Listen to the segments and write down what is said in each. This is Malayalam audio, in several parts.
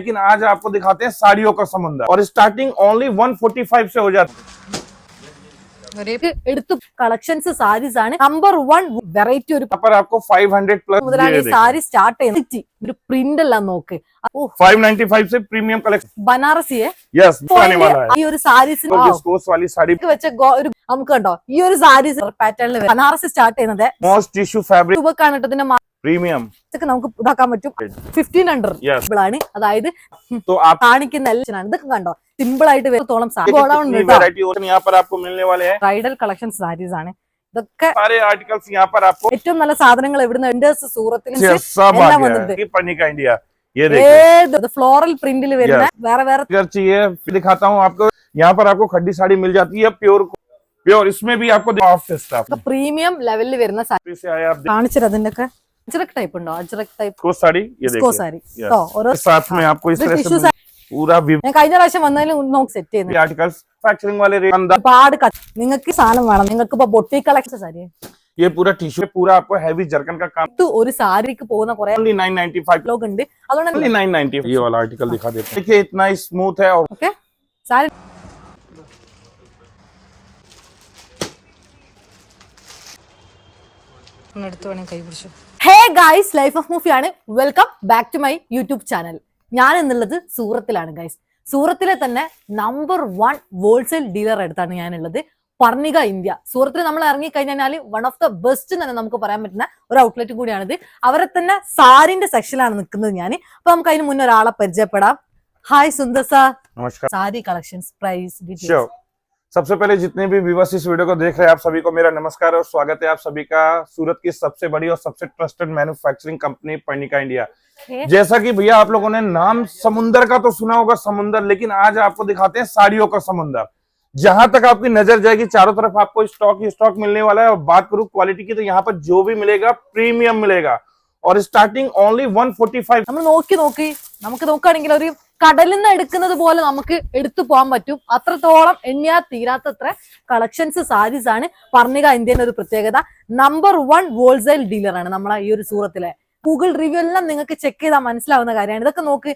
लेकिन आज आपको दिखाते हैं साड़ियों का समुंदर और स्टार्टिंग ओनली 145 से हो जाती है। എടുത്തു കളക്ഷൻസ് സാരീസ് ആണ് നമ്പർ 1 വെറൈറ്റി ഒരു यहाँ पर आपको 500 प्लस മുതലാണ് ഈ സാരി സ്റ്റാർട്ട് ചെയ്യുന്നത് ഒരു പ്രിന്റ് എല്ലാം നോക്ക് 595 से प्रीमियम कलेक्शन ബനാറസിയെ यस आने वाला है। ഈ ഒരു സാരീസ് विस्कोस वाली साड़ी വെച്ച ഒരു നമുക്ക് കണ്ടോ ഈ ഒരു സാരീസ് പാറ്റേണിൽ ബനാറസി സ്റ്റാർട്ട് ചെയ്യുന്നത് मॉस टिश्यू फैब्रिक രൂപക്കാണ് കേട്ടോ ഇതിന്റെ प्रीमियम ഇതൊക്കെ നമുക്ക് ഇതാക്കാൻ പറ്റും 1500 ആണ് അതായത് तो आप കാണിക്കുന്ന എല്ലാം ഇതൊക്കെ കണ്ടോ സിമ്പിൾ ആയിട്ട് വരത്തോളം वैरायटी यहाँ पर आपको मिलने वाले हैं। ബ്രൈഡൽ കളക്ഷൻ സാരീസ് ആണ് ഇതൊക്കെ सारे आर्टिकल्स यहाँ पर आपको ഏറ്റവും നല്ല സാധനങ്ങൾ എവിടുന്ന് വെണ്ടേഴ്സ് സൂറത്തിൽ सब आ എല്ലാം गया വന്നിട്ടുണ്ട് है। पन्नी का इंडिया ये देखिए ഏത് ഫ്ലോറൽ പ്രിന്റിൽ വരുന്ന വേറെ വേറെ अगर चाहिए फिर दिखाता हूँ आपको। यहाँ पर आपको खड्डी साड़ी मिल जाती है प्योर प्योर। इसमें भी आपको ऑफ പ്രീമിയം ലെവലിൽ വരുന്ന സാരി से आया आप കാണിച്ചത് അതിന്റെ ഒക്കെ അജ്രക് ടൈപ്പ് ഉണ്ടോ അജ്രക് ടൈപ്പ് को साड़ी ये देखिए സാരി Yes. ഓരോ साथ में आपको इस तरह टिश्यू से पूरा ഞാൻ കഴിഞ്ഞ പ്രാവശ്യം വന്നതിൽ നോക്ക് സെറ്റ് ചെയ്യുന്നത് आर्टिकल्स मैन्युफैक्चरिंग वाले रेट अंदर ഒരുപാട് നിങ്ങൾക്ക് സാധനം വേണം നിങ്ങൾക്ക് ഇപ്പൊ ബൊട്ടി കളക്ഷൻ സാരി ये पूरा टिश्यू पूरा आपको हैवी जर्कन का काम ഒരു സാരിക്ക് പോകുന്ന കുറെ ओनली 995 ലോഗ് ഉണ്ട് അതുകൊണ്ട് ओनली 990 ये वाला आर्टिकल दिखा देते हैं। देखिए इतना ही स्मूथ है और okay sorry hey guys life of മൂഫി ആണ് welcome back to my YouTube channel. ഞാൻ എന്നുള്ളത് സൂറത്തിലാണ് ഗൈസ്. സൂറത്തിലെ തന്നെ നമ്പർ 1 ഹോൾസെയിൽ ഡീലർ അടുത്താണ് ഞാനുള്ളത്. പർണിക ഇന്ത്യ. സൂറത്തിൽ നമ്മൾ ഇറങ്ങി കഴിഞ്ഞാൽ വൺ ഓഫ് ദ ബെസ്റ്റ് തന്നെ നമുക്ക് പറയാൻ പറ്റുന്ന ഒരു ഔട്ട്ലെറ്റ് കൂടിയാണിത്. അവരെ തന്നെ സാരിന്റെ സെക്ഷനിലാണ് നിൽക്കുന്നത് ഞാൻ. അപ്പൊ നമുക്ക് അതിന് മുന്നേ ഒരാളെ പരിചയപ്പെടാം. Hi Sundar sir. नमस्कार। Sari collections price details. Sure. सबसे पहले जितने भी व्यूअर्स इस वीडियो को देख रहे हैं आप सभी को मेरा नमस्कार और स्वागत है आप सभी का सूरत की सबसे बड़ी और सबसे trusted manufacturing company Parnika India. जैसा कि भैया आप लोगों ने नाम समुंदर का तो सुना होगा समुंदर, लेकिन आज आपको दिखाते हैं साड़ियों का समुंदर। जहां तक आपकी नजर जाएगी चारों तरफ आपको स्टॉक ही स्टॉक मिलने वाला है। और बात करूं क्वालिटी की तो यहाँ पर जो भी मिलेगा प्रीमियम मिलेगा और स्टार्टिंग ओनली 145। നമ്മൾ നോക്കി നമുക്ക് നോക്കുകയാണെങ്കിൽ ഒരു കടലിൽ നിന്ന് എടുക്കുന്നത് പോലെ നമുക്ക് എടുത്തു പോകാൻ പറ്റും. അത്രത്തോളം എണ്ണിയാ തീരാത്തത്ര കളക്ഷൻസ് സാരീസ് ആണ് പർണിക ഇന്ത്യയുടെ ഒരു പ്രത്യേകത. നമ്പർ 1 ഹോൾസെയിൽ ഡീലർ ആണ് നമ്മളെ ഈ ഒരു സൂറത്തിലെ. ഗൂഗിൾ റിവ്യൂ എല്ലാം നിങ്ങൾക്ക് ചെക്ക് ചെയ്താൽ മനസ്സിലാവുന്ന കാര്യമാണ്. ഇതൊക്കെ നോക്ക്.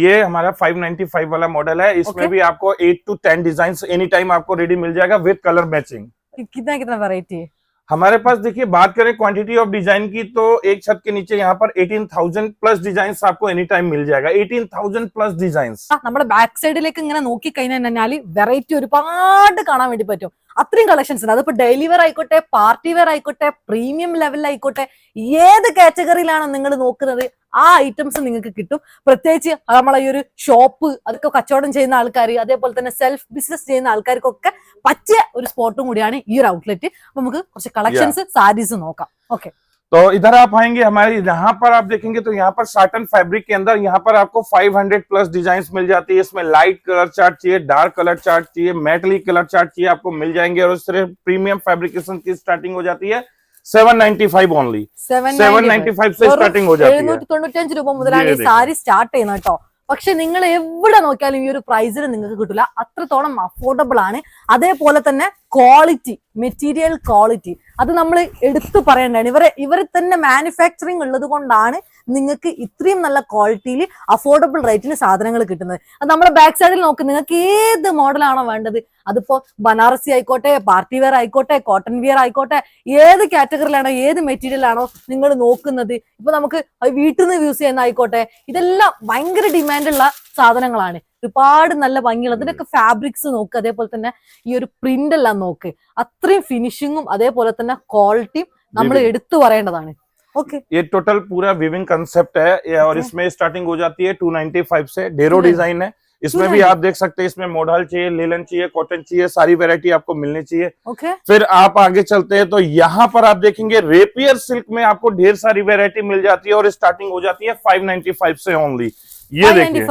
ये हमारा 595 वाला मॉडल है। इसमें भी आपको 8 to 10 डिजाइन एनी टाइम आपको रेडी मिल जाएगा विद कलर मैचिंग। कितना वेराइटी है हमारे पास? देखिए बात करें क्वांटिटी ऑफ डिजाइन की तो एक छत के नीचे यहाँ पर 18,000 प्लस डिजाइन आपको एनी टाइम मिल जाएगा। 18,000 प्लस डिजाइन നമ്മുടെ ബാക്ക് സൈഡിലേക്ക് ഇങ്ങനെ നോക്കി കഴിഞ്ഞാൽ വെറൈറ്റി ഒരുപാട് കാണാൻ വേണ്ടി പറ്റും. അത്രയും കളക്ഷൻസ് ഉണ്ട്. അതിപ്പോ ഡെയിലി വെയർ ആയിക്കോട്ടെ, പാർട്ടി വെയർ ആയിക്കോട്ടെ, പ്രീമിയം ലെവലിലായിക്കോട്ടെ, ഏത് കാറ്റഗറിയിലാണ് നിങ്ങൾ നോക്കുന്നത് ആ ഐറ്റംസ് നിങ്ങൾക്ക് കിട്ടും. പ്രത്യേകിച്ച് നമ്മളെ ഈ ഒരു ഷോപ്പ് അതൊക്കെ കച്ചവടം ചെയ്യുന്ന ആൾക്കാർ, അതേപോലെ തന്നെ സെൽഫ് ബിസിനസ് ചെയ്യുന്ന ആൾക്കാർക്കൊക്കെ പറ്റിയ ഒരു സ്പോട്ടും കൂടിയാണ് ഈ ഒരു ഔട്ട്ലെറ്റ്. അപ്പൊ നമുക്ക് കുറച്ച് കളക്ഷൻസ് സാരീസ് നോക്കാം. ഓക്കെ, तो इधर आप आएंगे हमारे यहाँ पर आप देखेंगे तो यहाँ पर साटन फैब्रिक के अंदर यहाँ पर आपको 500 प्लस डिजाइन मिल जाती है। इसमें लाइट कलर चार्ट चाहिए, डार्क कलर चार्ट चाहिए, मेटलिक कलर चार्ट चाहिए, आपको मिल जाएंगे। और सिर्फ प्रीमियम फैब्रिकेशन की स्टार्टिंग हो जाती है 795 ओनली। 795 से स्टार्टिंग हो जाती है। 795 രൂപ മുതലാണ് ഈ സാരി സ്റ്റാർട്ട് ചെയ്യുന്നത് കേട്ടോ. പക്ഷെ നിങ്ങൾ എവിടെ നോക്കിയാലും ഈ ഒരു പ്രൈസിന് നിങ്ങൾക്ക് കിട്ടില്ല. അത്രത്തോളം അഫോർഡബിൾ ആണ്. അതേപോലെ തന്നെ ക്വാളിറ്റി, മെറ്റീരിയൽ ക്വാളിറ്റി അത് നമ്മൾ എടുത്തു പറയേണ്ടതാണ്. ഇവരെ തന്നെ മാനുഫാക്ചറിങ് ഉള്ളത് കൊണ്ടാണ് നിങ്ങൾക്ക് ഇത്രയും നല്ല ക്വാളിറ്റിയിൽ അഫോർഡബിൾ റേറ്റിന് സാധനങ്ങൾ കിട്ടുന്നത്. അത് നമ്മുടെ ബാക്ക് സൈഡിൽ നോക്ക്. നിങ്ങൾക്ക് ഏത് മോഡലാണോ വേണ്ടത്, അതിപ്പോ ബനാറസി ആയിക്കോട്ടെ, പാർട്ടി വെയർ ആയിക്കോട്ടെ, കോട്ടൺ വെയർ ആയിക്കോട്ടെ, ഏത് കാറ്റഗറിയിലാണോ, ഏത് മെറ്റീരിയൽ ആണോ നിങ്ങൾ നോക്കുന്നത്, ഇപ്പൊ നമുക്ക് വീട്ടിൽ നിന്ന് യൂസ് ചെയ്യുന്ന ആയിക്കോട്ടെ, ഇതെല്ലാം ഭയങ്കര ഡിമാൻഡുള്ള സാധനങ്ങളാണ്. ഒരുപാട് നല്ല ഭംഗിയുള്ള അതിനൊക്കെ ഫാബ്രിക്സ് നോക്ക്, അതേപോലെ തന്നെ ഈ ഒരു പ്രിന്റ് എല്ലാം നോക്ക്. അത്രയും ഫിനിഷിങ്ങും അതേപോലെ തന്നെ ക്വാളിറ്റിയും നമ്മൾ എടുത്തു പറയേണ്ടതാണ്. ओके ये टोटल पूरा विविंग कंसेप्ट है और इसमें स्टार्टिंग हो जाती है 295 से। ढेरों डिजाइन है इसमें भी आप देख सकते हैं। इसमें मॉडल चाहिए, लेलन चाहिए, कॉटन चाहिए, सारी वैरायटी आपको मिलनी चाहिए। ओके फिर आप आगे चलते हैं तो यहाँ पर आप देखेंगे रेपियर सिल्क में आपको ढेर सारी वैरायटी मिल जाती है और स्टार्टिंग हो जाती है 595 से ओनली। ये देखिए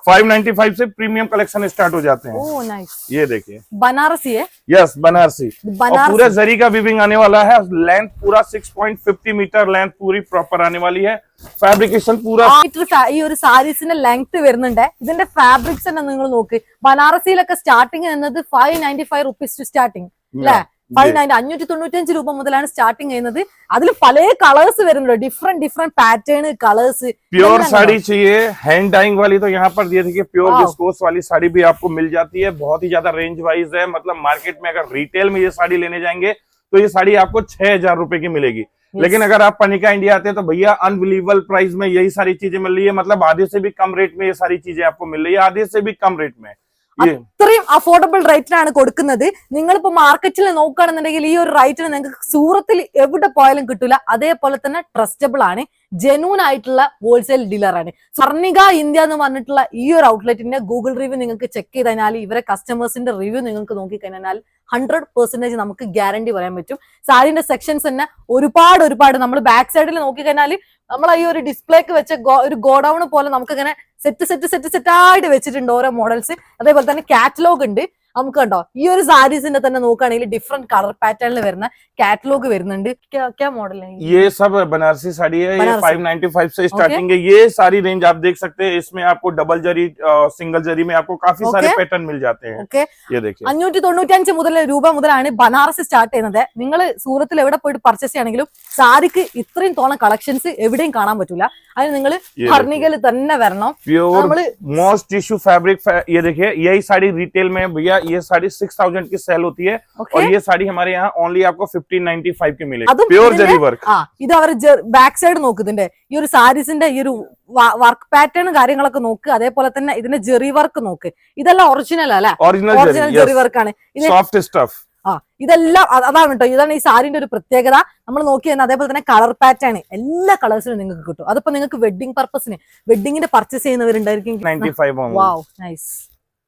595 से प्रीमियम कलेक्शन स्टार्ट हो जाते हैं। Oh nice. ये देखिए बनारसी है। यस बनारसी। और पूरा जरी का वीविंग आने वाला है। लेंथ पूरा 6.50 मीटर लेंथ पूरी प्रॉपर आने वाली है। ഫാബ്രിക്കേഷൻ പൂര ഈ ഒരു സാരീസിന്റെ ലെങ്ത് വരുന്നുണ്ട്. ഇതിന്റെ ഫാബ്രിക്സ് തന്നെ നിങ്ങൾ നോക്ക്. ബനാറസിയിലൊക്കെ സ്റ്റാർട്ടിങ് എന്നത് 595 റുപ്പീസ് ടു സ്റ്റാർട്ടിങ് അല്ലെ. 595 രൂപ മുതലാണ് സ്റ്റാർട്ടിങ് ചെയ്യുന്നത്. അതിൽ പല കളേഴ്സ് വരുന്നുണ്ട്, different pattern colours. Pure sari चाहिए हैंड डाइंग वाली तो यहाँ पर ये देखिए प्योर विस्कोस वाली साड़ी भी आपको मिल जाती है। बहुत ही ज्यादा रेंज वाइज है, मतलब मार्केट में अगर रिटेल में ये साड़ी लेने जाएंगे तो ये साड़ी आपको 6,000 रुपए की मिलेगी। लेकिन अगर आप पनिका इंडिया आते हैं तो भैया अनबिलीवेबल प्राइस में यही सारी चीजें मिल रही है, मतलब आधे से भी कम रेट में ये सारी चीजें आपको मिल रही है, आधे से भी कम रेट में। അത്രയും അഫോർഡബിൾ റേറ്റിനാണ് കൊടുക്കുന്നത്. നിങ്ങളിപ്പോ മാർക്കറ്റിൽ നോക്കുകയാണെന്നുണ്ടെങ്കിൽ ഈ ഒരു റേറ്റിന് നിങ്ങൾക്ക് സൂറത്തിൽ എവിടെ പോയാലും കിട്ടൂല. അതേപോലെ തന്നെ ട്രസ്റ്റബിൾ ആണ്, ജെന്യൂൻ ആയിട്ടുള്ള ഹോൾസെയിൽ ഡീലർ ആണ്. സ്വർണിക ഇന്ത്യ എന്ന് പറഞ്ഞിട്ടുള്ള ഈ ഒരു ഔട്ട്ലെറ്റിന്റെ ഗൂഗിൾ റിവ്യൂ നിങ്ങൾക്ക് ചെക്ക് ചെയ്ത് കഴിഞ്ഞാൽ, ഇവരെ കസ്റ്റമേഴ്സിന്റെ റിവ്യൂ നിങ്ങൾക്ക് നോക്കിക്കഴിഞ്ഞാൽ 100% നമുക്ക് ഗ്യാരണ്ടി പറയാൻ പറ്റും. സാരിന്റെ സെക്ഷൻസ് തന്നെ ഒരുപാട് നമ്മൾ ബാക്ക് സൈഡിൽ നോക്കിക്കഴിഞ്ഞാൽ നമ്മൾ ഈ ഒരു ഡിസ്പ്ലേക്ക് വെച്ച ഒരു ഗോഡൌൺ പോലെ നമുക്ക് ഇങ്ങനെ സെറ്റ് ആയിട്ട് വെച്ചിട്ടുണ്ട് ഓരോ മോഡൽസ്. അതേപോലെ തന്നെ കാറ്റലോഗ് ഉണ്ട്. നമുക്ക് കണ്ടോ ഈ ഒരു സാരീസിന്റെ തന്നെ നോക്കുകയാണെങ്കിൽ ഡിഫറെന്റ് കളർ പാറ്റേണിൽ വരുന്ന കാറ്റലോഗ് വരുന്നുണ്ട്. क्या मॉडल है ये सब बनारसी साड़ी है, ये 595 से स्टार्टिंग है। ये सारी रेंज आप देख सकते हैं, इसमें आपको डबल जरी सिंगल जरी में आपको काफी सारे पैटर्न मिल जाते हैं। ये देखिए 595 രൂപ മുതലാണ് ബനാറസ് സ്റ്റാർട്ട് ചെയ്യുന്നത്. നിങ്ങൾ സൂറത്തിൽ എവിടെ പോയിട്ട് പർച്ചേസ് ചെയ്യണമെങ്കിലും സാരിക്ക് ഇത്രയും തോളം കളക്ഷൻസ് എവിടെയും കാണാൻ പറ്റൂല. അതിന് നിങ്ങൾ ഫർണികയിൽ തന്നെ വരണം. प्योर मॉस टिश्यू फैब्रिक, ये देखिए यही साड़ी रिटेल में भैया ये साड़ी 6,000 की सेल होती है, और ये साड़ी हमारे यहाँ ओनली आपको 1595 की मिलेगी। प्योर जरी वर्क। ഇത് അവർ ബാക്ക് സൈഡ് നോക്കുന്നുണ്ട്. ഈ ഒരു സാരീസിന്റെ ഈ ഒരു വർക്ക് പാറ്റേൺ കാര്യങ്ങളൊക്കെ നോക്ക്. അതേപോലെ തന്നെ ഇതിന്റെ ജെറി വർക്ക് നോക്ക്. ഇതെല്ലാം ഒറിജിനൽ അല്ലെ? ഒറിജിനൽ ജെറി വർക്കാണ്. Soft stuff. ഇതെല്ലാം അതാണ് കേട്ടോ. ഇതാണ് ഈ സാരിന്റെ ഒരു പ്രത്യേകത. നമ്മൾ നോക്കി തന്നെ അതേപോലെ തന്നെ കളർ പാറ്റേൺ എല്ലാ കളേഴ്സിനും നിങ്ങൾക്ക് കിട്ടും. അതിപ്പോ നിങ്ങൾക്ക് വെഡിങ് പർപ്പസിന് വെഡിങ്ങിന്റെ പർച്ചേസ് ചെയ്യുന്നവരുണ്ടായിരിക്കും.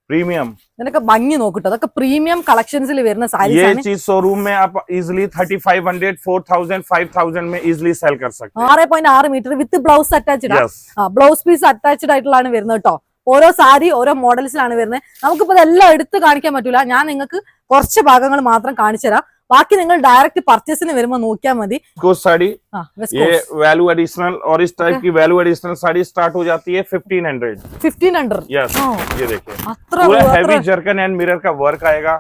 प्रीमियम ഇതിനൊക്കെ ഭംഗി നോക്കിട്ടോ. അതൊക്കെ പ്രീമിയം കളക്ഷൻസിൽ വരുന്ന സാരീസ് ये ആണ്. चीज शोरूम में आप इजिली 3500, 4000, 5000 में इजिली सेल कर सकते हैं। 6.6 metre with blouse attached. Yes. Blouse piece attached ആയിട്ടുള്ളതാണ് വരുന്നത് കേട്ടോ. ഓരോ സാരി ഓരോ മോഡൽസിലാണ് വരുന്നത്. നമുക്കിപ്പോ ഇതെല്ലാം എടുത്ത് കാണിക്കാൻ പറ്റൂല. ഞാൻ നിങ്ങൾക്ക് കുറച്ച് ഭാഗങ്ങൾ മാത്രം കാണിച്ചു തരാം. बाकी നിങ്ങൾ ഡയറക്റ്റ് പർച്ചേസിന് വരുമ്പോൾ നോക്കിയാൽ മതി. साड़ी ये वैल्यू एडिशनल, और इस टाइप की वैल्यू एडिशनल साड़ी स्टार्ट हो जाती है 1500। यस, ये देखिए पूरा हैवी जर्कन एंड मिरर का वर्क आएगा।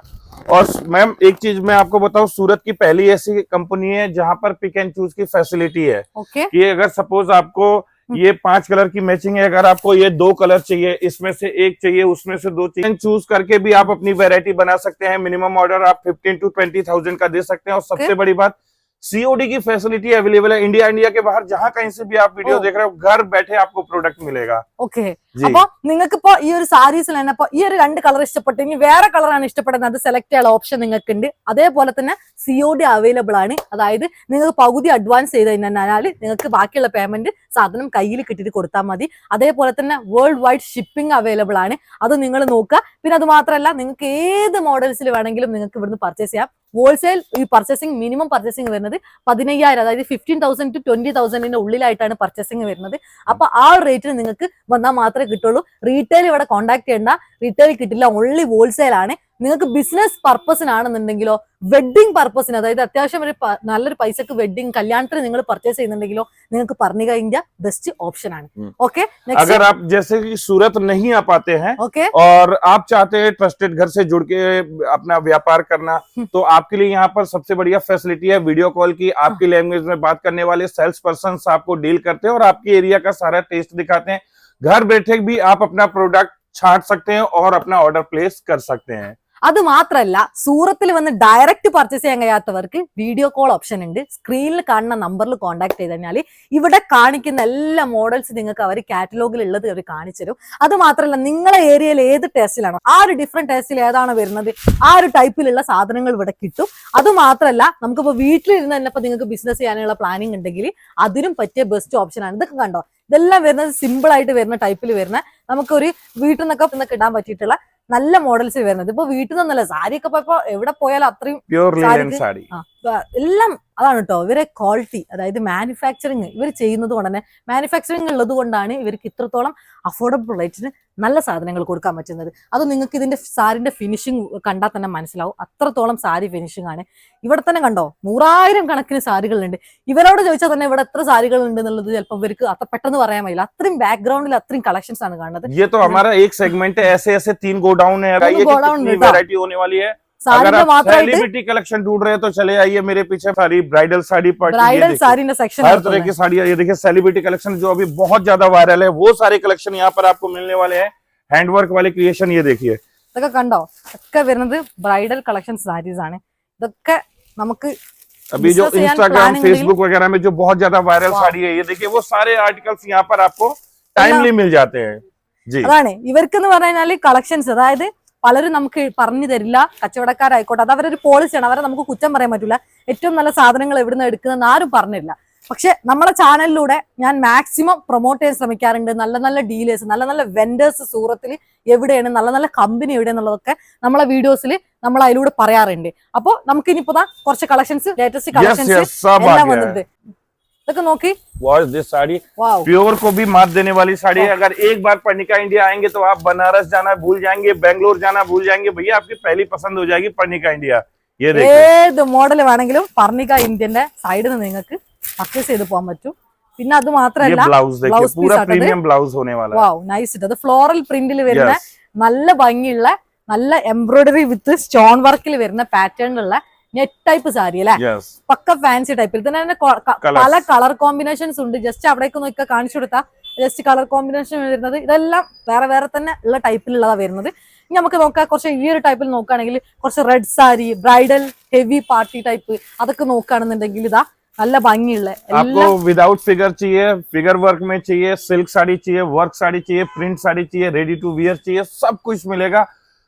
और मैम एक चीज मैं आपको बताऊं, सूरत की पहली ऐसी कंपनी है जहां पर पिक एंड चूज की फैसिलिटी है। कि अगर सपोज आपको ये 5 कलर की मैचिंग है, अगर आपको ये 2 कलर चाहिए, इसमें से 1 चाहिए, उसमें से 2 चाहिए, चूज करके भी आप अपनी वैरायटी बना सकते हैं। मिनिमम ऑर्डर आप 15 to 20,000 का दे सकते हैं। और सबसे बड़ी बात, सीओडी की फैसिलिटी अवेलेबल है। इंडिया के बाहर जहां कहीं से भी आप वीडियो देख रहे हो, घर बैठे आपको प्रोडक्ट मिलेगा। ഓക്കെ, അപ്പൊ നിങ്ങൾക്ക് ഇപ്പൊ ഈ ഒരു സാരീസിൽ തന്നെ ഇപ്പൊ ഈ ഒരു 2 കളർ ഇഷ്ടപ്പെട്ടു, ഇനി വേറെ കളറാണ് ഇഷ്ടപ്പെടുന്നത്, അത് സെലക്ട് ചെയ്യാനുള്ള ഓപ്ഷൻ നിങ്ങൾക്ക് ഉണ്ട്. അതേപോലെ തന്നെ സിഒഡി അവൈലബിൾ ആണ്. അതായത് നിങ്ങൾക്ക് പകുതി അഡ്വാൻസ് ചെയ്ത് കഴിഞ്ഞാൽ നിങ്ങൾക്ക് ബാക്കിയുള്ള പേയ്മെന്റ് സാധനം കയ്യിൽ കിട്ടിയിട്ട് കൊടുത്താൽ മതി. അതേപോലെ തന്നെ വേൾഡ് വൈഡ് ഷിപ്പിംഗ് അവൈലബിൾ ആണ്. അത് നിങ്ങൾ നോക്കുക. പിന്നെ അത് മാത്രമല്ല, നിങ്ങൾക്ക് ഏത് മോഡൽസിൽ വേണമെങ്കിലും നിങ്ങൾക്ക് ഇവിടുന്ന് പർച്ചേസ് ചെയ്യാം. ഹോൾസെയിൽ ഈ പർച്ചേസിംഗ് മിനിമം പർച്ചേസിംഗ് വരുന്നത് 15,000, അതായത് 15,000 to 20,000 ഉള്ളിലായിട്ടാണ് പർച്ചേസിംഗ് വരുന്നത്. അപ്പൊ ആ റേറ്റിന് നിങ്ങൾക്ക് വന്നാൽ മാത്രമേ കിട്ടുള്ളൂ. റീറ്റെയിൽ ഇവിടെ കോൺടാക്ട് ചെയ്യേണ്ട, റീറ്റെയിൽ കിട്ടില്ല, ഓൺലി ഹോൾസെയിൽ ആണ്. നിങ്ങൾക്ക് ബിസിനസ് പർപ്പസിനാണെന്നുണ്ടെങ്കിലോ വെഡിങ് പർപ്പസിന്, അതായത് അത്യാവശ്യം ഒരു നല്ലൊരു പൈസക്ക് വെഡിങ് കല്യാണത്തിന് നിങ്ങൾ പർച്ചേസ് ചെയ്യുന്നുണ്ടെങ്കിലോ നിങ്ങൾക്ക് പറഞ്ഞിക ഇന്ത്യ ബെസ്റ്റ് ഓപ്ഷൻ ആണ്. ഓക്കെ, अगर आप जैसे कि सूरत नहीं आ पाते हैं ओके और आप चाहते हैं ट्रस्टेड घर से जुड़ के अपना व्यापार करना, तो आपके लिए यहाँ पर सबसे बढ़िया फैसिलिटी है वीडियो कॉल की। आपकी लैंग्वेज में बात करने वाले सेल्स पर्सन आपको डील करते हैं और आपके एरिया का सारा टेस्ट दिखाते हैं। घर बैठे भी आप अपना प्रोडक्ट छांट सकते हैं और अपना ऑर्डर प्लेस कर सकते हैं। അത് മാത്രല്ല, സൂറത്തിൽ വന്ന് ഡയറക്റ്റ് പർച്ചേസ് ചെയ്യാൻ കഴിയാത്തവർക്ക് വീഡിയോ കോൾ ഓപ്ഷൻ ഉണ്ട്. സ്ക്രീനിൽ കാണുന്ന നമ്പറിൽ കോൺടാക്ട് ചെയ്ത് കഴിഞ്ഞാൽ ഇവിടെ കാണിക്കുന്ന എല്ലാ മോഡൽസ് നിങ്ങൾക്ക് അവർ കാറ്റലോഗിൽ ഉള്ളത് അവർ കാണിച്ചു തരും. അത് മാത്രമല്ല, നിങ്ങളെ ഏരിയയിൽ ഏത് ടേസ്റ്റിലാണോ ആ ഒരു ഡിഫറെന്റ് ടേസ്റ്റിൽ ഏതാണോ വരുന്നത് ആ ഒരു ടൈപ്പിലുള്ള സാധനങ്ങൾ ഇവിടെ കിട്ടും. അത് മാത്രമല്ല, നമുക്കിപ്പോ വീട്ടിലിരുന്ന് തന്നെ ഇപ്പൊ നിങ്ങൾക്ക് ബിസിനസ് ചെയ്യാനുള്ള പ്ലാനിങ് ഉണ്ടെങ്കിൽ അതിനും പറ്റിയ ബെസ്റ്റ് ഓപ്ഷൻ ആണ്. ഇതൊക്കെ കണ്ടോ, ഇതെല്ലാം വരുന്നത് സിമ്പിൾ ആയിട്ട് വരുന്ന ടൈപ്പിൽ വരുന്ന, നമുക്കൊരു വീട്ടിൽ നിന്നൊക്കെ ഇടാൻ പറ്റിയിട്ടുള്ള നല്ല മോഡൽസ് വരുന്നത്. ഇപ്പൊ വീട്ടിൽ നിന്നല്ല, സാരിയൊക്കെ ഇപ്പൊ എവിടെ പോയാലും അത്രയും എല്ലാം അതാണ് കേട്ടോ. ഇവരെ ക്വാളിറ്റി, അതായത് മാനുഫാക്ചറിങ് ഇവർ ചെയ്യുന്നത് കൊണ്ട് തന്നെ, മാനുഫാക്ചറിങ് ഉള്ളത് കൊണ്ടാണ് ഇവർക്ക് ഇത്രത്തോളം അഫോർഡബിൾ റേറ്റിന് നല്ല സാധനങ്ങൾ കൊടുക്കാൻ പറ്റുന്നത്. അത് നിങ്ങൾക്ക് ഇതിന്റെ സാരിന്റെ ഫിനിഷിംഗ് കണ്ടാൽ തന്നെ മനസ്സിലാവും. അത്രത്തോളം സാരി ഫിനിഷിംഗ് ആണ്. ഇവിടെ തന്നെ കണ്ടോ 100,000 കണക്കിന് സാരികളുണ്ട്. ഇവരോട് ചോദിച്ചാൽ തന്നെ ഇവിടെ എത്ര സാരികൾ ഉണ്ട് എന്നുള്ളത് ചിലപ്പോൾ ഇവർക്ക് അത്ര പെട്ടെന്ന് പറയാൻ കഴിയില്ല. അത്രയും ബാക്ക്ഗ്രൗണ്ടിൽ അത്രയും കളക്ഷൻസ് ആണ് കാണുന്നത്. ये तो हमारा एक सेगमेंट है, ऐसे 3 गोडाउन है, वैरायटी होने वाली है। अगर സാരിന്റെ आप മാത്രമായിട്ട് सेलिब्रिटी कलेक्शन ढूंढ रहे हैं तो चले आइए मेरे पीछे सारी ब्राइडल साड़ी पार्टी, ये ബ്രൈഡൽ देखिए സാരിന്റെ സെക്ഷൻ हर तरह की साड़ियाँ। ये देखिए सेलिब्रिटी कलेक्शन जो अभी बहुत ज्यादा वायरल है, वो सारे कलेक्शन यहाँ पर आपको मिलने वाले हैं। हैंडवर्क वाले क्रिएशन ये देखिए, ഇതൊക്കെ കണ്ടോ, ഒക്കെ വരുന്നത് ബ്രൈഡൽ കളക്ഷൻ സാരീസ് ആണ്. ഇതൊക്കെ നമുക്ക് अभी जो business ചെയ്യാൻ इंस्टाग्राम planning फेसबुक वगैरह में जो बहुत ज्यादा वायरल साड़ी है, ये देखिए वो सारे आर्टिकल्स यहाँ पर आपको टाइमली मिल जाते हैं जी। അതാണ് ഇവർക്ക് എന്ന് പറഞ്ഞാല് കളക്ഷൻസ്, അതായത് പലരും നമുക്ക് പറഞ്ഞു തരില്ല, കച്ചവടക്കാരായിക്കോട്ടെ, അത് അവരൊരു പോളിസിയാണ്, അവരെ നമുക്ക് കുറ്റം പറയാൻ പറ്റില്ല. ഏറ്റവും നല്ല സാധനങ്ങൾ എവിടുന്ന് എടുക്കുന്നതെന്ന് ആരും പറഞ്ഞില്ല. പക്ഷെ നമ്മളെ ചാനലിലൂടെ ഞാൻ മാക്സിമം പ്രൊമോട്ട് ചെയ്യാൻ ശ്രമിക്കാറുണ്ട്. നല്ല നല്ല ഡീലേഴ്സ്, നല്ല നല്ല വെൻഡേഴ്സ് സൂറത്തിൽ എവിടെയാണ്, നല്ല നല്ല കമ്പനി എവിടെയെന്നുള്ളതൊക്കെ നമ്മളെ വീഡിയോസിൽ നമ്മൾ അതിലൂടെ പറയാറുണ്ട്. അപ്പൊ നമുക്ക് ഇനിയിപ്പോ കുറച്ച് കളക്ഷൻസ്, ലേറ്റസ്റ്റ് കളക്ഷൻസ് എല്ലാം വന്നിട്ട് ഇതൊക്കെ നോക്കി. Watch this sari, wow, pure को भी मात देने वाली साड़ी है। अगर एक बार पर्णिका इंडिया आएंगे तो आप बनारस जाना भूल जाएंगे, बेंगलोर जाना भूल जाएंगे, भैया आपकी पहली पसंद हो जाएगी पर्णिका इंडिया। ये देखिए, ഏത് മോഡൽ വേണമെങ്കിലും പർണിക ഇന്ത്യന്റെ സൈഡിൽ നിന്ന് നിങ്ങൾക്ക് പർച്ചേസ് ചെയ്ത് പോകാൻ പറ്റും. പിന്നെ അത് ये മാത്രമല്ല, ब्लाउज देखिए, ब्लाउज पूरा पीस आकर प्रीमियम ब्लाउज होने वाला है। Wow nice. അത് ഫ്ലോറൽ പ്രിന്റിൽ വരുന്ന Yes. നല്ല ഭംഗിയുള്ള, നല്ല എംബ്രോയിഡറി വിത്ത് സ്റ്റോൺ വർക്കിൽ വരുന്ന പാറ്റേണിലുള്ള നെറ്റ് ടൈപ്പ് സാരി അല്ലെ, Yes. പക്ക ഫാൻസി ടൈപ്പിൽ തന്നെ Colours. പല കളർ കോമ്പിനേഷൻസ് ഉണ്ട്. ജസ്റ്റ് അവിടേക്ക് നോക്കി കാണിച്ചു കൊടുത്താൽ ജസ്റ്റ് കളർ കോമ്പിനേഷൻ വരുന്നത് ഇതെല്ലാം വേറെ വേറെ തന്നെ ഉള്ള ടൈപ്പിലുള്ളതാ വരുന്നത്. ഇനി നമുക്ക് നോക്കാം, കുറച്ച് ഈ ഒരു ടൈപ്പിൽ നോക്കുകയാണെങ്കിൽ കുറച്ച് red sari, bridal heavy party type, അതൊക്കെ നോക്കുകയാണെന്നുണ്ടെങ്കിൽ ഇതാ നല്ല ഭംഗിയുള്ള आपको विदाउट फिगर चाहिए, फिगर वर्क में चाहिए, सिल्क साड़ी चाहिए, वर्क साड़ी चाहिए, प्रिंट साड़ी चाहिए, रेडी टू वियर चाहिए, सब कुछ मिलेगा।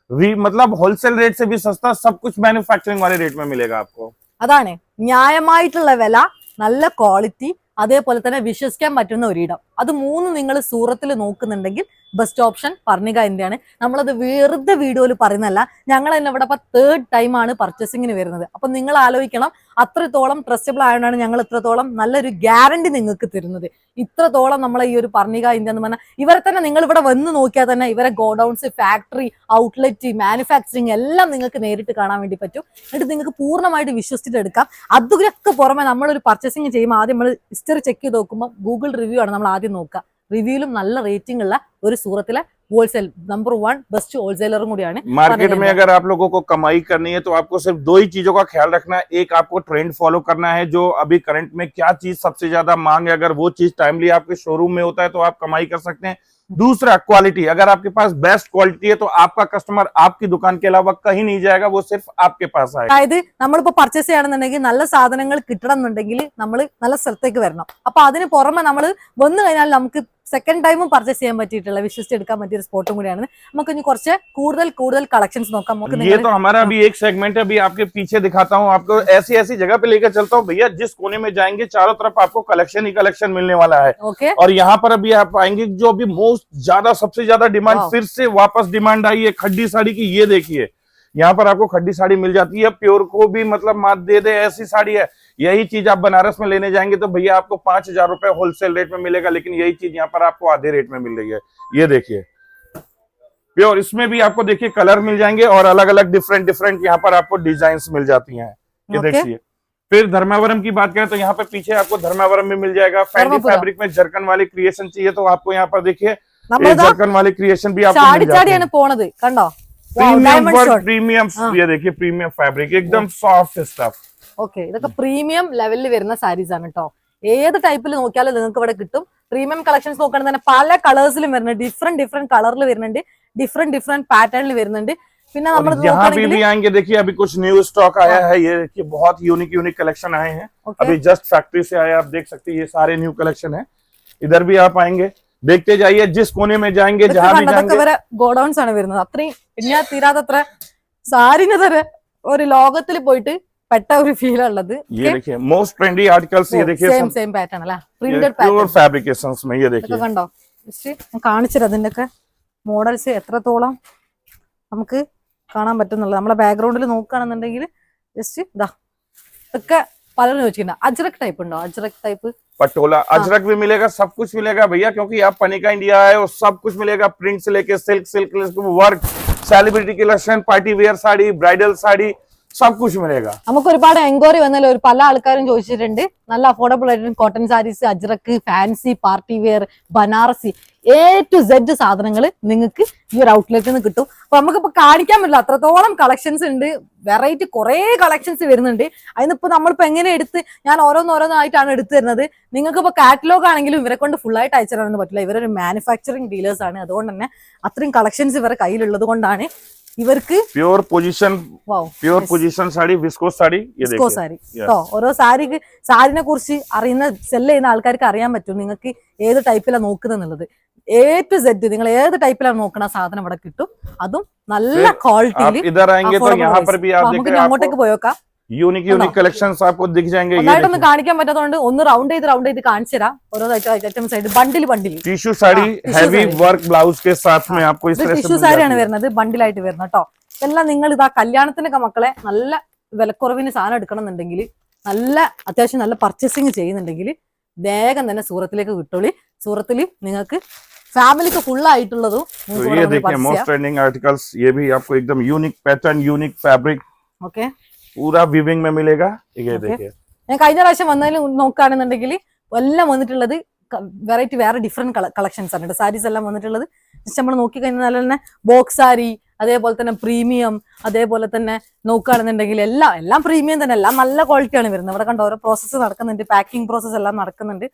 मतलब होलसेल रेट से भी सस्ता, सब कुछ मैन्युफैक्चरिंग वाले रेट में मिलेगा आपको। അതാണ് ന്യായമായിട്ടുള്ള വില, നല്ല ക്വാളിറ്റി, അതേപോലെ തന്നെ വിശ്വസിക്കാൻ പറ്റുന്ന ഒരിടം. അത് മൂന്ന് നിങ്ങൾ സൂറത്തിൽ നോക്കുന്നുണ്ടെങ്കിൽ ബെസ്റ്റ് ഓപ്ഷൻ പർണിക ഇന്ത്യയാണ്. നമ്മളത് വെറുതെ വീഡിയോയിൽ പറയുന്നതല്ല, ഞങ്ങൾ തന്നെ ഇവിടെ ഇപ്പൊ 3rd ടൈമാണ് പർച്ചേസിങ്ങിന് വരുന്നത്. അപ്പൊ നിങ്ങൾ ആലോചിക്കണം, അത്രത്തോളം ട്രസ്റ്റബിൾ ആയതുകൊണ്ടാണ് ഞങ്ങൾ ഇത്രത്തോളം നല്ലൊരു ഗ്യാരണ്ടി നിങ്ങൾക്ക് തരുന്നത്. ഇത്രത്തോളം നമ്മളെ ഈ ഒരു പർണിക ഇന്ത്യ എന്ന് പറഞ്ഞാൽ, ഇവരെ തന്നെ നിങ്ങൾ ഇവിടെ വന്ന് നോക്കിയാൽ തന്നെ ഇവരെ ഗോഡൌൺസ്, ഫാക്ടറി, ഔട്ട്ലെറ്റ്, മാനുഫാക്ചറിങ് എല്ലാം നിങ്ങൾക്ക് നേരിട്ട് കാണാൻ വേണ്ടി പറ്റും. എന്നിട്ട് നിങ്ങൾക്ക് പൂർണ്ണമായിട്ട് വിശ്വസിച്ചിട്ട് എടുക്കാം. അതിനൊക്കെ പുറമെ നമ്മളൊരു പർച്ചേസിങ് ചെയ്യുമ്പോൾ ആദ്യം നമ്മൾ ഹിസ്റ്ററി ചെക്ക് ചെയ്ത് നോക്കുമ്പോൾ ഗൂഗിൾ റിവ്യൂ ആണ് നമ്മൾ ആദ്യം നോക്കുക. റിവ്യൂലും നല്ല റേറ്റിംഗ് ഉള്ള ഒരു സൂറത്തിലെ होलसेल नंबर 1 बेस्ट होलसेलर കൂടിയാണ്. मार्केट में अगर आप लोगों को कमाई करनी है तो आपको सिर्फ 2 ही चीजों का ख्याल रखना है। एक, आपको ट्रेंड फॉलो करना है, जो अभी करंट में क्या चीज सबसे ज्यादा मांग है, अगर वो चीज टाइमली आपके शोरूम में होता है तो आप कमाई कर सकते हैं। दूसरा, क्वालिटी, अगर आपके पास बेस्ट क्वालिटी है तो आपका कस्टमर आपकी दुकान के अलावा कहीं नहीं जाएगा, वो सिर्फ आपके पास आएगा। അതായത് നമ്മളിപ്പോ പർച്ചേസ് ചെയ്യണമെന്നുണ്ടെങ്കിൽ നല്ല സാധനങ്ങൾ കിട്ടണം എന്നുണ്ടെങ്കിൽ നമ്മൾ നല്ല സ്ഥലത്തേക്ക് വരണം. അപ്പൊ അതിന് പുറമെ നമ്മൾ വന്നു കഴിഞ്ഞാൽ നമുക്ക് സെക്കൻഡ് ടൈമും പർച്ചേസ് ചെയ്യാൻ പറ്റിയിട്ടുള്ള, വിശ്വസിച്ചെടുക്കാൻ പറ്റിയ ഒരു സ്പോട്ടും കൂടിയാണ്. നമുക്ക് ഇനി കുറച്ച് കൂടുതൽ കളക്ഷൻസ് നോക്കാം. ये तो हमारा अभी एक सेगमेंट है, अभी आपके पीछे दिखाता हूँ, आपको ऐसी ऐसी जगह पे लेकर चलता हूँ भैया, जिस कोने में जाएंगे चारों तरफ आपको कलेक्शन ही कलेक्शन मिलने वाला है। ओके, और यहाँ पर अभी आप आएंगे, जो अभी मोस्ट ज्यादा सबसे ज्यादा डिमांड, वाह। फिर से वापस डिमांड आई है खड्डी साड़ी की। ये देखिए, यहाँ पर आपको खड्डी साड़ी मिल जाती है, प्योर को भी मतलब मात दे दे ऐसी साड़ी है। यही चीज आप बनारस में लेने जाएंगे तो भैया आपको 5,000 रुपए होलसेल रेट में मिलेगा, लेकिन यही चीज यहाँ पर आपको आधे रेट में मिल रही है। ये देखिए प्योर, इसमें भी आपको देखिए कलर मिल जाएंगे और अलग अलग डिफरेंट यहाँ पर आपको डिजाइन मिल जाती हैं। ये ओके। देखिए, फिर धर्मावरम की बात करें तो यहाँ पे पीछे आपको धर्मावरम में मिल जाएगा। फैंडी धर्मापुरा। फैब्रिक में जरकन वाली क्रिएशन चाहिए तो आपको यहाँ पर देखिए നമ്മളിതാ जरकन वाली क्रिएशन भी आपको ചാടി मिल जाती है। ചാടിയാണ് പോണത്, കണ്ടോ? Premium diamond work, shot. Premium, हाँ। ये देखिए प्रीमियम फैब्रिक, एकदम सॉफ्ट स्टफ। ഓക്കെ, ഇതൊക്കെ പ്രീമിയം ലെവലിൽ വരുന്ന സാരീസ് ആണ് കേട്ടോ. ഏത് ടൈപ്പിൽ നോക്കിയാലും നിങ്ങൾക്ക് ഇവിടെ കിട്ടും. പ്രീമിയം കളക്ഷൻസ് നോക്കുകയാണെങ്കിൽ തന്നെ പല കളേഴ്സിലും വരുന്നുണ്ട്, ഡിഫറെന്റ് കളറിൽ വരുന്നുണ്ട്, ഡിഫറെന്റ് പാറ്റേണിൽ വരുന്നുണ്ട്. പിന്നെ നമ്മൾ और यहाँ पे भी आएंगे, देखिए अभी कुछ न्यू स्टॉक आया है। ये देखिए बहुत यूनिक कलेक्शन आए हैं, अभी जस्ट फैक्ट्री से आए, आप देख सकते हैं ये सारे न्यू कलेक्शन है। इधर भी आप आएंगे, देखते जाइए, जिस कोने में जाएंगे, जहाँ भी जाएंगे। വരെ ഗോഡൌൺസ് ആണ് വരുന്നത്. അത്രയും പിന്നെ തീരാത്തത്ര സാരിന് തര ഒരു ലോകത്തിൽ പോയിട്ട് പെട്ട ഒരു ഫീൽ ഉള്ളത്. ये देखिए मोस्ट ट्रेंडी आर्टिकल्स, ये देखिए സെയിം പാറ്റേൺ അല്ല, പ്രിന്റഡ് प्योर പാറ്റേൺ. फैब्रिकेशंस में। ये देखिए ഇതൊക്കെ കണ്ടോ? ജസ്റ്റ് ഞാൻ കാണിച്ചുതരാം അതിന്റെ ഒക്കെ മോഡൽസ് എത്രത്തോളം നമുക്ക് കാണാൻ പറ്റുന്നുള്ളത്. നമ്മളെ ബാക്ക്ഗ്രൗണ്ടിൽ നോക്കുകയാണെന്നുണ്ടെങ്കിൽ ജസ്റ്റ് ഇതാ ഇതൊക്കെ പലരും ചോദിച്ചിട്ടുണ്ട്, അജ്രക് ടൈപ്പ് ഉണ്ടോ? അജ്രക് ടൈപ്പ് पटोला अजरक भी मिलेगा, सब कुछ मिलेगा भैया, क्योंकि आप पनिका इंडिया आए और सब कुछ मिलेगा। प्रिंट से लेके silk work, celebrity collection, party wear sari, bridal sari, सब कुछ मिलेगा। നമുക്ക് ഒരുപാട് എൻക്വയറി വന്നാലും ഒരു പല ആൾക്കാരും ചോദിച്ചിട്ടുണ്ട് നല്ല അഫോർഡബിൾ ആയിട്ട് cotton saris, Ajrakh, fancy, party wear, Banarasi A to Z സാധനങ്ങൾ നിങ്ങൾക്ക് ഈ ഒരു ഔട്ട്ലെറ്റിൽ നിന്ന് കിട്ടും. അപ്പൊ നമുക്കിപ്പോ കാണിക്കാൻ പറ്റില്ല, അത്രത്തോളം കളക്ഷൻസ് ഉണ്ട്, വെറൈറ്റി കുറെ കളക്ഷൻസ് വരുന്നുണ്ട്. അതിനിപ്പോ നമ്മളിപ്പോ എങ്ങനെ എടുത്ത് ഞാൻ ഓരോന്നോരോന്നായിട്ടാണ് എടുത്തു തരുന്നത്. നിങ്ങൾക്ക് ഇപ്പൊ കാറ്റലോഗ് ആണെങ്കിലും ഇവരെ കൊണ്ട് ഫുൾ ആയിട്ട് അയച്ചു തരാനൊന്നും പറ്റില്ല. ഇവരൊരു മാനുഫാക്ചറിങ് ഡീലേഴ്സ് ആണ്. അതുകൊണ്ട് തന്നെ അത്രയും കളക്ഷൻസ് ഇവരെ കയ്യിലുള്ളത് കൊണ്ടാണ് ഇവർക്ക് pure position sari, viscose sari, ये വിസ്കോ സാരി കേട്ടോ. ഓരോ സാരിനെ കുറിച്ച് അറിയുന്ന സെല് ചെയ്യുന്ന ആൾക്കാർക്ക് അറിയാൻ പറ്റും നിങ്ങൾക്ക് ഏത് ടൈപ്പിലാണ് നോക്കുന്നത്. A to Z നിങ്ങൾ ഏത് ടൈപ്പിലാണ് നോക്കണ സാധനം ഇവിടെ കിട്ടും. അതും നല്ല ക്വാളിറ്റിയിൽ. इधर आएंगे तो यहाँ पर भी आप देख നമുക്ക് रहे हैं, അങ്ങോട്ടേക്ക് പോയോക്കാം. यूनिक कलेक्शंस आपको दिख जाएंगे। ये ഒന്നായിട്ടൊന്നും കാണിക്കാൻ പറ്റാത്തതുകൊണ്ട് ഒന്ന് റൗണ്ട് ചെയ്ത് കാണിച്ചു തരാം. ഓരോ ഐറ്റംസ് ആയിട്ട് bundle tissue sari, heavy work blouse के साथ में आपको इस तरह से ടിഷ്യൂ സാരിയാണ് വരുന്നത്, ബണ്ടിലായിട്ട് വരുന്നത് കേട്ടോ. ഇതെല്ലാം നിങ്ങൾ ഇതാ കല്യാണത്തിനൊക്കെ മക്കളെ നല്ല വിലക്കുറവിന് സാധനം എടുക്കണമെന്നുണ്ടെങ്കിൽ, നല്ല അത്യാവശ്യം നല്ല പർച്ചേസിങ് ചെയ്യുന്നുണ്ടെങ്കിൽ വേഗം തന്നെ സൂറത്തിലേക്ക് വിട്ടോളി. സൂറത്തിൽ നിങ്ങൾക്ക് ഫാമിലിക്ക് ഫുൾ ആയിട്ടുള്ളതും तो ये देखिए मोस्ट ट्रेंडिंग आर्टिकल्स, ये भी आपको एकदम unique pattern, unique fabric, okay. पूरा वीविंग में मिलेगा। ये देखिए ഞാൻ കഴിഞ്ഞ പ്രാവശ്യം വന്നതിൽ നോക്കുകയാണെന്നുണ്ടെങ്കിൽ എല്ലാം വന്നിട്ടുള്ളത് വെറൈറ്റി വേറെ ഡിഫറെന്റ് കളക്ഷൻസ് ആണ് കേട്ടോ. സാരീസ് എല്ലാം വന്നിട്ടുള്ളത് ജസ്റ്റ് നമ്മൾ നോക്കിക്കഴിഞ്ഞാൽ തന്നെ ബോക്സ് സാരി, അതേപോലെ തന്നെ പ്രീമിയം, അതേപോലെ തന്നെ നോക്കുകയാണെന്നുണ്ടെങ്കിൽ എല്ലാം പ്രീമിയം തന്നെ, എല്ലാം നല്ല ക്വാളിറ്റിയാണ് വരുന്നത്. ഇവിടെ കണ്ടോ ഓരോ പ്രോസസ്സ് നടക്കുന്നുണ്ട്, പാക്കിംഗ് പ്രോസസ്സ് എല്ലാം നടക്കുന്നുണ്ട്.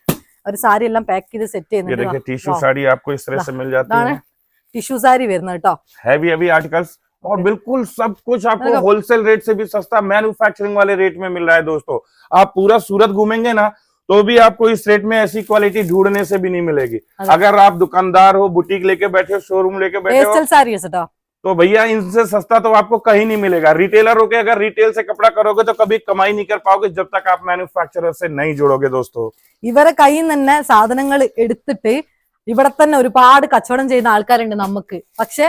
ഒരു സാരി എല്ലാം പാക്ക് ചെയ്ത് സെറ്റ് ये देखिए ചെയ്യുന്നുണ്ട്. टिश्यू साड़ी आपको इस तरह से मिल जाती है, टिश्यू सारी വരുന്നത് കേട്ടോ. हैवी आर्टिकल्स और बिल्कुल सब कुछ आपको होलसेल रेट से भी सस्ता मैन्युफैक्चरिंग वाले रेट में मिल रहा है दोस्तों। आप पूरा सूरत घूमेंगे ना तो भी आपको इस रेट में ऐसी क्वालिटी ढूंढने से भी नहीं मिलेगी। अगर आप दुकानदार हो, बुटीक लेके बैठे हो, शोरूम लेके बैठे हो, പേസ്റ്റൽ സാരീസ് കേട്ടോ. तो भैया इनसे सस्ता तो आपको कहीं नहीं मिलेगा। रिटेलर होके अगर रिटेल से कपड़ा करोगे तो कभी कमाई नहीं कर पाओगे जब तक आप मैन्युफैक्चरर से नहीं जुड़ोगे दोस्तों। ഇവരെ കയ്യിൽ നിന്ന് തന്നെ സാധനങ്ങൾ എടുത്തിട്ട് ഇവിടെ തന്നെ ഒരുപാട് കച്ചവടം ചെയ്യുന്ന ആൾക്കാരുണ്ട് നമുക്ക്. പക്ഷെ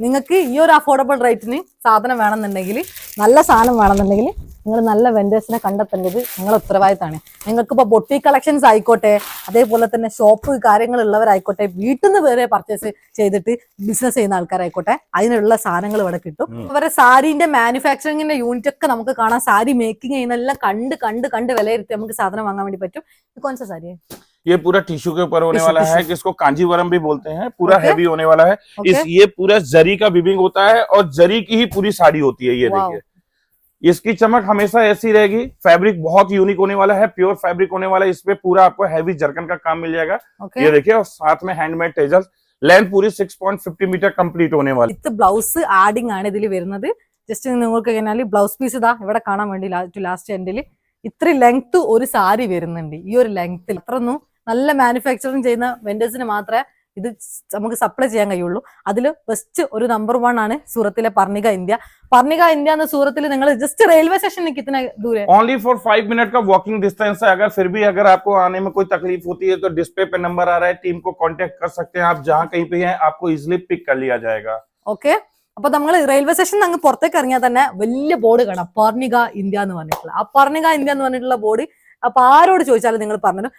നിങ്ങൾക്ക് ഈ ഒരു അഫോർഡബിൾ റേറ്റിന് സാധനം വേണമെന്നുണ്ടെങ്കിൽ, നല്ല സാധനം വേണമെന്നുണ്ടെങ്കിൽ നിങ്ങൾ നല്ല വെൻഡേഴ്സിനെ കണ്ടെത്തേണ്ടത് നിങ്ങളുടെ ഉത്തരവാദിത്തമാണ്. നിങ്ങൾക്ക് ഇപ്പൊ ബൊട്ടീക് കളക്ഷൻസ് ആയിക്കോട്ടെ, അതേപോലെ തന്നെ ഷോപ്പ് കാര്യങ്ങളുള്ളവരായിക്കോട്ടെ, വീട്ടിൽ നിന്ന് വേറെ പർച്ചേസ് ചെയ്തിട്ട് ബിസിനസ് ചെയ്യുന്ന ആൾക്കാരായിക്കോട്ടെ, അതിനുള്ള സാധനങ്ങൾ ഇവിടെ കിട്ടും. അവരുടെ സാരീന്റെ മാനുഫാക്ചറിങ്ങിന്റെ യൂണിറ്റ് ഒക്കെ നമുക്ക് കാണാം. സാരി മേക്കിംഗ് ചെയ്യുന്നതെല്ലാം കണ്ട് വിലയിരുത്തി നമുക്ക് സാധനം വാങ്ങാൻ വേണ്ടി പറ്റും. കോൺസ സാരി ये पूरा टिश्यू के ऊपर होने वाला है, जिसको कांजीवरम भी बोलते हैं, पूरा Okay. हैवी होने वाला है। Okay. ये पूरा जरी का वीविंग होता है और जरी की ही पूरी साड़ी होती है। ये Wow. देखिए इसकी चमक हमेशा ऐसी रहेगी। फैब्रिक बहुत यूनिक होने वाला है, प्योर फैब्रिक होने वाला है। इसपे पूरा आपको हैवी जर्कन का काम मिल जाएगा। ഓക്കെ. ये देखिए और साथ में हैंडमेड टेजल्स, लेंथ पूरी 6.50 मीटर कंप्लीट होने वाली। വിത്ത് ബ്ലൗസ് ആഡിങ് ആണ് ഇതിൽ വരുന്നത്. ജസ്റ്റ് നിങ്ങൾക്ക് കഴിഞ്ഞാൽ ബ്ലൗസ് പീസ് ഇതാ ഇവിടെ കാണാൻ വേണ്ടി ലാസ്റ്റ് എൻഡിൽ ഇത്ര ലെങ്ത് ഒരു സാരി വരുന്നുണ്ട്. ഈ ഒരു ലെങ്ത്തിൽ അത്രയൊന്നും നല്ല മാനുഫാക്ചറിങ് ചെയ്യുന്ന വെൻഡേഴ്സിന് മാത്രമേ ഇത് നമുക്ക് സപ്ലൈ ചെയ്യാൻ കഴിയുള്ളൂ. അതിൽ ബെസ്റ്റ് ഒരു നമ്പർ 1 ആണ് സൂറത്തിലെ പർണിക ഇന്ത്യ. പർണിക ഇന്ത്യ എന്ന സൂറത്തിൽ നിങ്ങൾ ജസ്റ്റ് റെയിൽവേ സ്റ്റേഷൻ कितना दूर है? ओनली फॉर 5 मिनट का वॉकिंग डिस्टेंस है। अगर फिर भी अगर आपको आने में कोई तकलीफ होती है तो डिस्प्ले पे नंबर आ रहा है, टीम को कांटेक्ट कर सकते हैं। आप जहां कहीं पे हैं आपको इजिली पिक कर लिया जाएगा। ഓക്കെ. അപ്പൊ നമ്മൾ റെയിൽവേ സ്റ്റേഷൻ അങ്ങ് പുറത്തേക്ക് ഇറങ്ങിയാൽ തന്നെ വലിയ ബോർഡ് കാണാം, പർണിക ഇന്ത്യ എന്ന് പറഞ്ഞിട്ടുള്ള. ആ പർണിക ഇന്ത്യ എന്ന് പറഞ്ഞിട്ടുള്ള ബോർഡ് അപ്പൊ ആരോട് ചോദിച്ചാലും നിങ്ങൾ പറഞ്ഞു.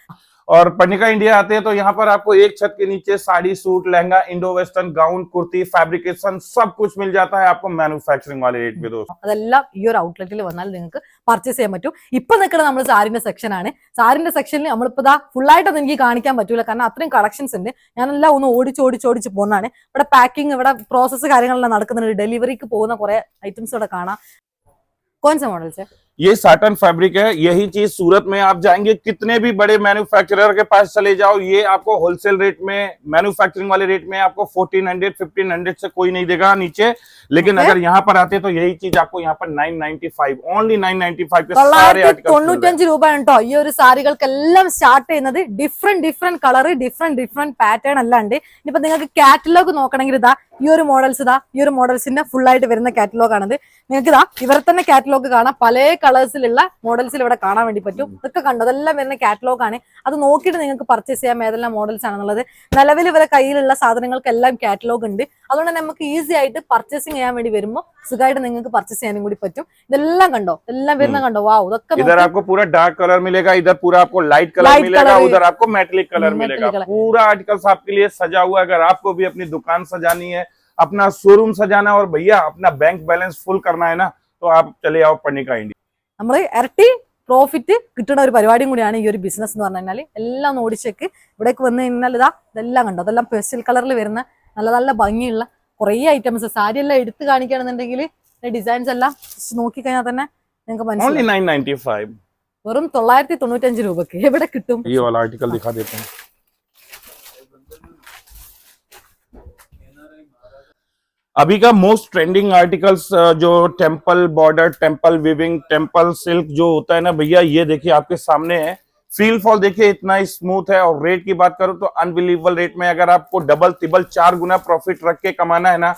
और पर्णिका इंडिया आते हैं तो यहाँ पर आपको एक छत के नीचे sari, suit, lehenga, Indo western, gown, kurti, fabrication सब कुछ मिल जाता है आपको मैन्युफैक्चरिंग वाले रेट पे दोस्तों। അതെല്ലാം ഈ ഒരു ഔട്ട്ലെറ്റിൽ വന്നാൽ നിങ്ങൾക്ക് പർച്ചേസ് ചെയ്യാൻ പറ്റും. ഇപ്പൊ നിൽക്കുന്നത് നമ്മൾ സാരിന്റെ സെക്ഷൻ ആണ്. സാരിന്റെ സെക്ഷനിൽ നമ്മളിപ്പോ ഇതാ ഫുൾ ആയിട്ടൊന്നും എനിക്ക് കാണിക്കാൻ പറ്റൂല, കാരണം അത്രയും കളക്ഷൻസ് ഉണ്ട്. ഞാനെല്ലാം ഒന്ന് ഓടിച്ച് പോകുന്നതാണ്. ഇവിടെ പാക്കിംഗ്, ഇവിടെ പ്രോസസ്സ് കാര്യങ്ങളെല്ലാം നടക്കുന്നുണ്ട്. ഡെലിവറിക്ക് പോകുന്ന കുറെ ഐറ്റംസ് ഇവിടെ കാണാം. കോൺസ മോഡൽസ് ये साटन फैब्रिक है। यही चीज सूरत में आप जाएंगे, कितने भी बड़े मैन्युफैक्चरर के पास चले जाओ, ये आपको होलसेल रेट में, मैन्युफैक्चरिंग वाले रेट में आपको 1400-1500 से कोई नहीं देगा नीचे। लेकिन Okay. अगर यहाँ पर आते तो यही चीज आपको यहाँ पर 995, ओनली 995 के सारे आर्टिकल्स। 995 രൂപയാണ് കേട്ടോ ഈ ഒരു സാരികൾക്കെല്ലാം സ്റ്റാർട്ട് ചെയ്യുന്നത്. ഡിഫറെന്റ് കളർ, ഡിഫറെന്റ് പാറ്റേൺ എല്ലാം ഉണ്ട്. ഇനിയിപ്പോ നിങ്ങൾക്ക് കാറ്റലോഗ് നോക്കണമെങ്കിൽ ഇതാ ഈ ഒരു മോഡൽസിന്റെ ഫുൾ ആയിട്ട് വരുന്ന കാറ്റലോഗ് ആണത്. നിങ്ങൾക്ക് ഇതാ ഇവരെ തന്നെ കാറ്റലോഗ് കാണാം. പല കളേഴ്സിലുള്ള മോഡൽസിൽ ഇവിടെ കാണാൻ വേണ്ടി പറ്റും. ഇതൊക്കെ കണ്ടോ, അതെല്ലാം വരുന്ന കാറ്റലോഗ് ആണ്. അത് നോക്കിയിട്ട് നിങ്ങൾക്ക് പർച്ചേസ് ചെയ്യാം ഏതെല്ലാം മോഡൽസ് ആണെന്നുള്ളത്. നിലവിൽ ഇവരെ കയ്യിലുള്ള സാധനങ്ങൾക്കെല്ലാം കാറ്റലോഗ് ഉണ്ട്. അതുകൊണ്ട് നമുക്ക് ഈസി ആയിട്ട് പർച്ചേസിങ് ചെയ്യാൻ വേണ്ടി വരുമ്പോൾ സുഖമായിട്ട് നിങ്ങൾക്ക് പർച്ചേസ് ചെയ്യാനും കൂടി പറ്റും. ഇതെല്ലാം കണ്ടോ, എല്ലാം വരുന്ന കണ്ടോ, വാവ്. ഇതൊക്കെ इधर आपको पूरा डार्क कलर मिलेगा, इधर पूरा आपको लाइट कलर मिलेगा, उधर आपको मेटेलिक कलर मिलेगा। पूरा आर्टिकल्स आपके लिए सजा हुआ है। अगर आपको भी अपनी दुकान सजानी है, अपना शोरूम सजाना और भैया अपना बैंक बैलेंस फुल करना है ना, तो आप चले आओ पर्णिका इंडिया। നമ്മൾ ഇരട്ടി പ്രോഫിറ്റ് കിട്ടുന്ന ഒരു പരിപാടിയും കൂടിയാണ് ഈ ഒരു ബിസിനസ് എന്ന് പറഞ്ഞു കഴിഞ്ഞാൽ. എല്ലാം ഒന്ന് ഓടിച്ചേക്ക് ഇവിടേക്ക് വന്നു കഴിഞ്ഞാൽ ഇതെല്ലാം കണ്ടോ, അതെല്ലാം പെസ്റ്റൽ കളറിൽ വരുന്ന നല്ല നല്ല ഭംഗിയുള്ള കുറേ ഐറ്റംസ്. സാരി എല്ലാം എടുത്ത് കാണിക്കുകയാണെന്നുണ്ടെങ്കിൽ ഡിസൈൻസ് എല്ലാം നോക്കിക്കഴിഞ്ഞാൽ തന്നെ നിങ്ങൾക്ക് Only മനസ്സിലാവും. 995। വെറും 995 രൂപക്ക് എവിടെ കിട്ടും? ये वाला आर्टिकल दिखा देते हैं। अभी का मोस्ट ट्रेंडिंग आर्टिकल्स जो temple border, temple viewing, temple silk जो होता है ना भैया, ये देखिए आपके सामने है। फील फॉल देखिए इतना ही स्मूथ है। और रेट की बात करूं तो अनबिलीवेबल रेट में, अगर आपको डबल तिबल 4 गुना प्रॉफिट रख के कमाना है ना,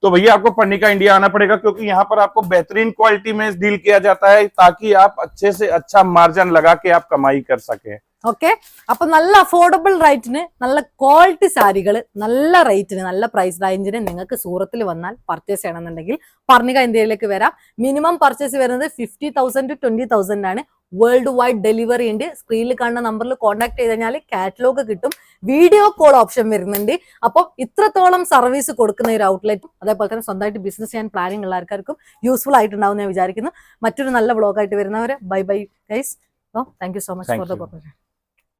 तो भैया आपको पर्णिका इंडिया आना पड़ेगा, क्योंकि यहाँ पर आपको बेहतरीन क्वालिटी में डील किया जाता है, ताकि आप अच्छे से अच्छा मार्जिन लगा के आप कमाई कर सके। ഓക്കെ, അപ്പൊ നല്ല അഫോർഡബിൾ റേറ്റിന് നല്ല ക്വാളിറ്റി സാരികൾ നല്ല റേറ്റിന് നല്ല പ്രൈസ് റേഞ്ചിന് നിങ്ങൾക്ക് സൂറത്തിൽ വന്നാൽ പർച്ചേസ് ചെയ്യണമെന്നുണ്ടെങ്കിൽ പർണിക ഇന്ത്യയിലേക്ക് വരാം. മിനിമം പർച്ചേസ് വരുന്നത് 50,000 to 20,000 ആണ്. വേൾഡ് വൈഡ് ഡെലിവറി ഉണ്ട്. സ്ക്രീനിൽ കാണുന്ന നമ്പറിൽ കോൺടാക്ട് ചെയ്ത് കഴിഞ്ഞാൽ കാറ്റലോഗ് കിട്ടും, വീഡിയോ കോൾ ഓപ്ഷൻ വരുന്നുണ്ട്. അപ്പം ഇത്രത്തോളം സർവീസ് കൊടുക്കുന്ന ഒരു ഔട്ട്ലെറ്റും അതേപോലെ തന്നെ സ്വന്തമായിട്ട് ബിസിനസ് ചെയ്യാൻ പ്ലാനിങ് ഉള്ള ആൾക്കാർക്കും യൂസ്ഫുൾ ആയിട്ടുണ്ടാവും ഞാൻ വിചാരിക്കുന്നു. മറ്റൊരു നല്ല വ്ളോഗായിട്ട് വരുന്നവരെ bye bye guys. Thank you so much for the corporation.